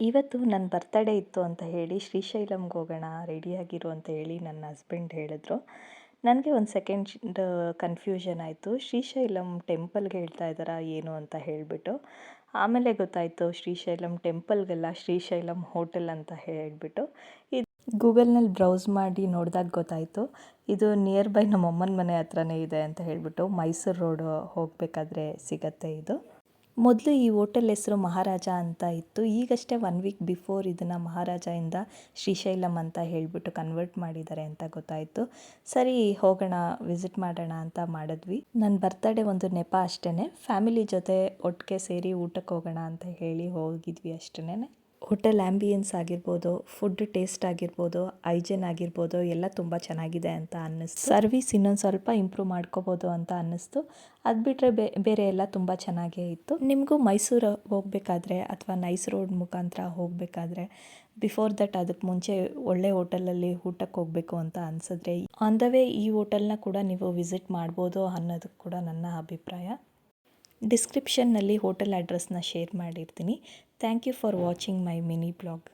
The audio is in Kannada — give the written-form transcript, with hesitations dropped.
ಇವತ್ತು ನನ್ನ ಬರ್ತಡೇ ಇತ್ತು ಅಂತ ಹೇಳಿ ಶ್ರೀಶೈಲಂಗೆ ಹೋಗೋಣ ರೆಡಿಯಾಗಿರು ಅಂತ ಹೇಳಿ ನನ್ನ ಹಸ್ಬೆಂಡ್ ಹೇಳಿದ್ರು. ನನಗೆ ಒಂದು ಸೆಕೆಂಡ್ ಕನ್ಫ್ಯೂಷನ್ ಆಯಿತು. ಶ್ರೀಶೈಲಂ ಟೆಂಪಲ್ಗೆ ಹೇಳ್ತಾ ಇದ್ದಾರಾ ಏನು ಅಂತ ಹೇಳಿಬಿಟ್ಟು. ಆಮೇಲೆ ಗೊತ್ತಾಯಿತು ಶ್ರೀಶೈಲಂ ಟೆಂಪಲ್ಗೆಲ್ಲ ಶ್ರೀಶೈಲಂ ಹೋಟೆಲ್ ಅಂತ ಹೇಳಿಬಿಟ್ಟು. ಇದು ಗೂಗಲ್ನಲ್ಲಿ ಬ್ರೌಸ್ ಮಾಡಿ ನೋಡಿದಾಗ ಗೊತ್ತಾಯಿತು ಇದು ನಿಯರ್ ಬೈ ನಮ್ಮಮ್ಮನ ಮನೆ ಹತ್ರನೇ ಇದೆ ಅಂತ ಹೇಳಿಬಿಟ್ಟು. ಮೈಸೂರು ರೋಡ್ ಹೋಗಬೇಕಾದ್ರೆ ಸಿಗತ್ತೆ ಇದು. ಮೊದಲು ಈ ಹೋಟೆಲ್ ಹೆಸರು ಮಹಾರಾಜ ಅಂತ ಇತ್ತು. ಈಗಷ್ಟೇ 1 ವೀಕ್ ಬಿಫೋರ್ ಇದನ್ನು ಮಹಾರಾಜ ಇಂದ ಶ್ರೀಶೈಲಂ ಅಂತ ಹೇಳಿಬಿಟ್ಟು ಕನ್ವರ್ಟ್ ಮಾಡಿದ್ದಾರೆ ಅಂತ ಗೊತ್ತಾಯಿತು. ಸರಿ ಹೋಗೋಣ ವಿಸಿಟ್ ಮಾಡೋಣ ಅಂತ ಮಾಡಿದ್ವಿ. ನನ್ನ ಬರ್ತಡೇ ಒಂದು ನೆಪ ಅಷ್ಟೇ. ಫ್ಯಾಮಿಲಿ ಜೊತೆ ಒಟ್ಟಿಗೆ ಸೇರಿ ಊಟಕ್ಕೆ ಹೋಗೋಣ ಅಂತ ಹೇಳಿ ಹೋಗಿದ್ವಿ ಅಷ್ಟೇ. ಹೋಟೆಲ್ ಆ್ಯಂಬಿಯನ್ಸ್ ಆಗಿರ್ಬೋದು, ಫುಡ್ ಟೇಸ್ಟ್ ಆಗಿರ್ಬೋದು, ಹೈಜೆನ್ ಆಗಿರ್ಬೋದು ಎಲ್ಲ ತುಂಬ ಚೆನ್ನಾಗಿದೆ ಅಂತ ಅನ್ನಿಸ್ತು. ಸರ್ವಿಸ್ ಇನ್ನೊಂದು ಸ್ವಲ್ಪ ಇಂಪ್ರೂವ್ ಮಾಡ್ಕೋಬೋದು ಅಂತ ಅನ್ನಿಸ್ತು. ಅದು ಬಿಟ್ಟರೆ ಬೇರೆ ಎಲ್ಲ ತುಂಬ ಚೆನ್ನಾಗೇ ಇತ್ತು. ನಿಮಗೂ ಮೈಸೂರು ಹೋಗಬೇಕಾದ್ರೆ ಅಥವಾ ನೈಸ್ ರೋಡ್ ಮುಖಾಂತರ ಹೋಗಬೇಕಾದ್ರೆ ಬಿಫೋರ್ ದಟ್ ಅದಕ್ಕೆ ಮುಂಚೆ ಒಳ್ಳೆ ಹೋಟೆಲಲ್ಲಿ ಊಟಕ್ಕೆ ಹೋಗಬೇಕು ಅಂತ ಅನಿಸಿದ್ರೆ ಆನ್ ದ ವೇ ಈ ಹೋಟೆಲ್ನ ಕೂಡ ನೀವು ವಿಸಿಟ್ ಮಾಡ್ಬೋದು ಅನ್ನೋದು ಕೂಡ ನನ್ನ ಅಭಿಪ್ರಾಯ. ಡಿಸ್ಕ್ರಿಪ್ಷನ್ನಲ್ಲಿ ಹೋಟೆಲ್ ಅಡ್ರೆಸ್ನ ಶೇರ್ ಮಾಡಿರ್ತೀನಿ. Thank you for watching my mini blog.